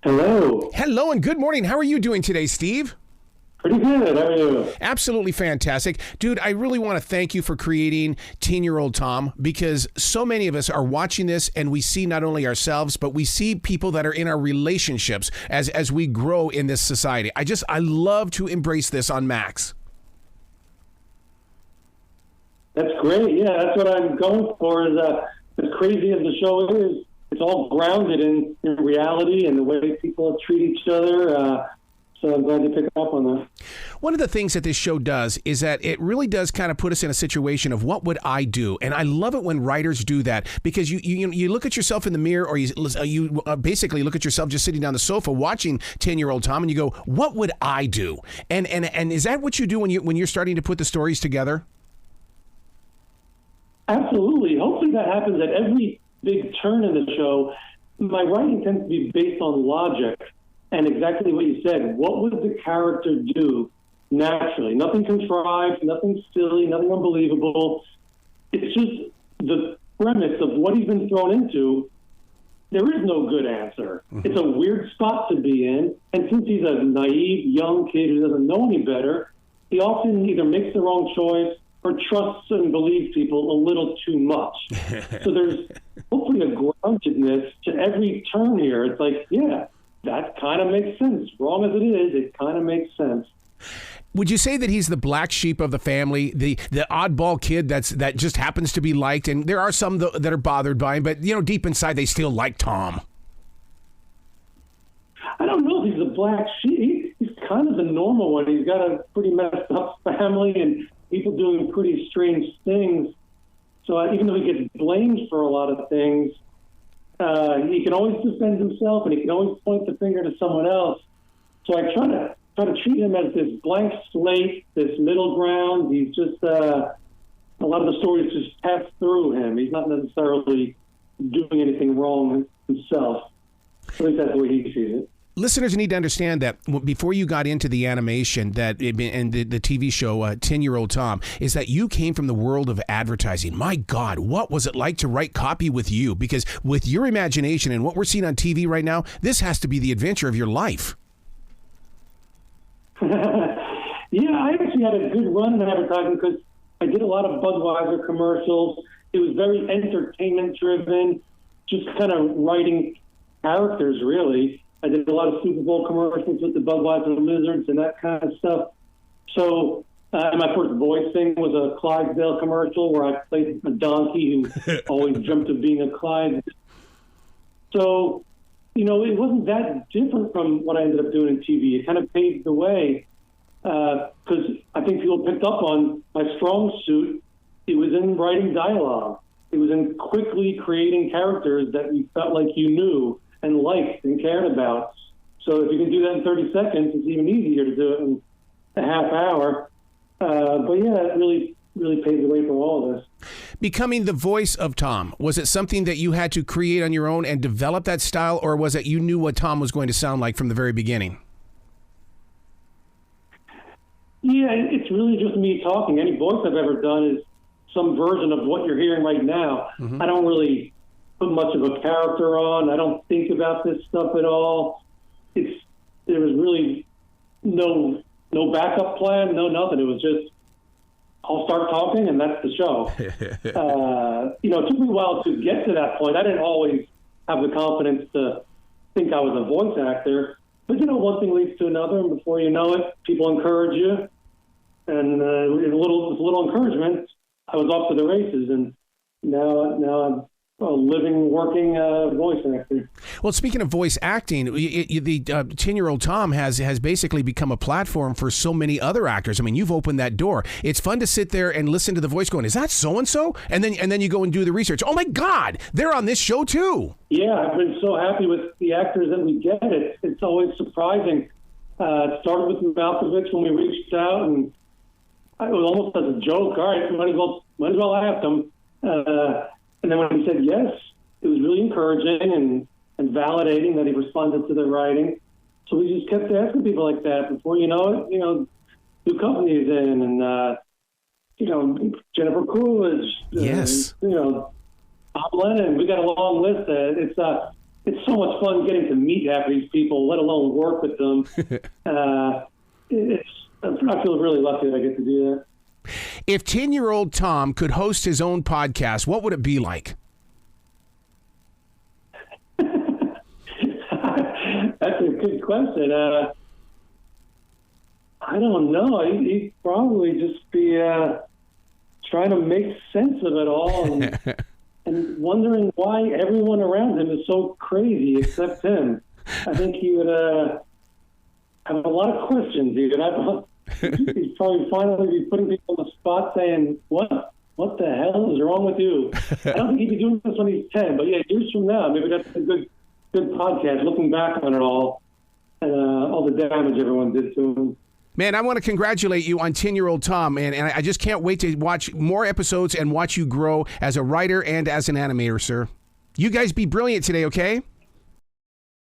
Hello. Hello and good morning. How are you doing today, Steve? Pretty good. How are you? Absolutely fantastic. Dude, I really want to thank you for creating 10-Year-Old Tom, because so many of us are watching this and we see not only ourselves, but we see people that are in our relationships as we grow in this society. I love to embrace this on Max. That's great. Yeah, that's what I'm going for. Is as crazy as the show is, it's all grounded in reality and the way people treat each other. So I'm glad you picked up on that. One of the things that this show does is that it really does kind of put us in a situation of what would I do? And I love it when writers do that, because you look at yourself in the mirror, or you basically look at yourself just sitting down the sofa watching 10-Year-Old Tom, and you go, what would I do? And is that what you do when you're starting to put the stories together? Absolutely. Hopefully that happens at every big turn in the show. My writing tends to be based on logic and exactly what you said. What would the character do naturally? Nothing contrived, nothing silly, nothing unbelievable. It's just the premise of what he's been thrown into. There is no good answer. Mm-hmm. It's a weird spot to be in. And since he's a naive young kid who doesn't know any better, he often either makes the wrong choice or trusts and believes people a little too much. So there's hopefully a groundedness to every turn here. It's like, yeah, that kind of makes sense. Wrong as it is, it kind of makes sense. Would you say that he's the black sheep of the family, the oddball kid that just happens to be liked? And there are some that are bothered by him, but deep inside they still like Tom. I don't know if he's a black sheep. He's kind of the normal one. He's got a pretty messed up family and people doing pretty strange things. So even though he gets blamed for a lot of things, he can always defend himself, and he can always point the finger to someone else. So I try to treat him as this blank slate, this middle ground. He's just a lot of the stories just pass through him. He's not necessarily doing anything wrong himself. At least that's the way he sees it. Listeners need to understand that before you got into the animation and the TV show 10-Year-Old Tom, is that you came from the world of advertising. My God, what was it like to write copy with you? Because with your imagination and what we're seeing on TV right now, this has to be the adventure of your life. Yeah, I actually had a good run in advertising because I did a lot of Budweiser commercials. It was very entertainment-driven, just kind of writing characters, really. I did a lot of Super Bowl commercials with the Budweiser Lizards and that kind of stuff. So my first voice thing was a Clydesdale commercial where I played a donkey who always dreamt of being a Clyde. So, it wasn't that different from what I ended up doing in TV. It kind of paved the way because I think people picked up on my strong suit. It was in writing dialogue. It was in quickly creating characters that you felt like you knew and liked and cared about. So if you can do that in 30 seconds, it's even easier to do it in a half hour. But yeah, it really paved the way for all of this. Becoming the voice of Tom, was it something that you had to create on your own and develop that style, or was it you knew what Tom was going to sound like from the very beginning? Yeah, it's really just me talking. Any voice I've ever done is some version of what you're hearing right now. Mm-hmm. I don't really put much of a character on. I don't think about this stuff at all. There was really no backup plan, no nothing. It was just, I'll start talking and that's the show. It took me a while to get to that point. I didn't always have the confidence to think I was a voice actor. But, one thing leads to another, and before you know it, people encourage you. And with a little encouragement, I was off to the races. And now I'm a living, working voice actor. Well, speaking of voice acting, the 10-Year-Old Tom has basically become a platform for so many other actors. I mean, you've opened that door. It's fun to sit there and listen to the voice going, is that so-and-so? And then you go and do the research. Oh, my God, they're on this show, too. Yeah, I've been so happy with the actors that we get. It's always surprising. It started with Malkovich when we reached out, and it was almost as a joke. All right, might as well ask him. And then when he said yes, it was really encouraging and validating that he responded to the writing. So we just kept asking people like that. Before you know it, Duchovny is in, and Jennifer Coolidge. Yes. Bob Lennon. We got a long list. it's so much fun getting to meet half these people, let alone work with them. I feel really lucky that I get to do that. If 10-year-old Tom could host his own podcast, what would it be like? That's a good question. I don't know. He'd probably just be trying to make sense of it all and wondering why everyone around him is so crazy except him. I think he would have a lot of questions. He'd probably finally be putting people on the spot saying, what the hell is wrong with you? I don't think he'd be doing this when he's 10, but yeah, years from now, maybe that's a good podcast, looking back on it all and all the damage everyone did to him. Man, I want to congratulate you on 10-year-old Tom, and I just can't wait to watch more episodes and watch you grow as a writer and as an animator, sir. You guys be brilliant today, okay?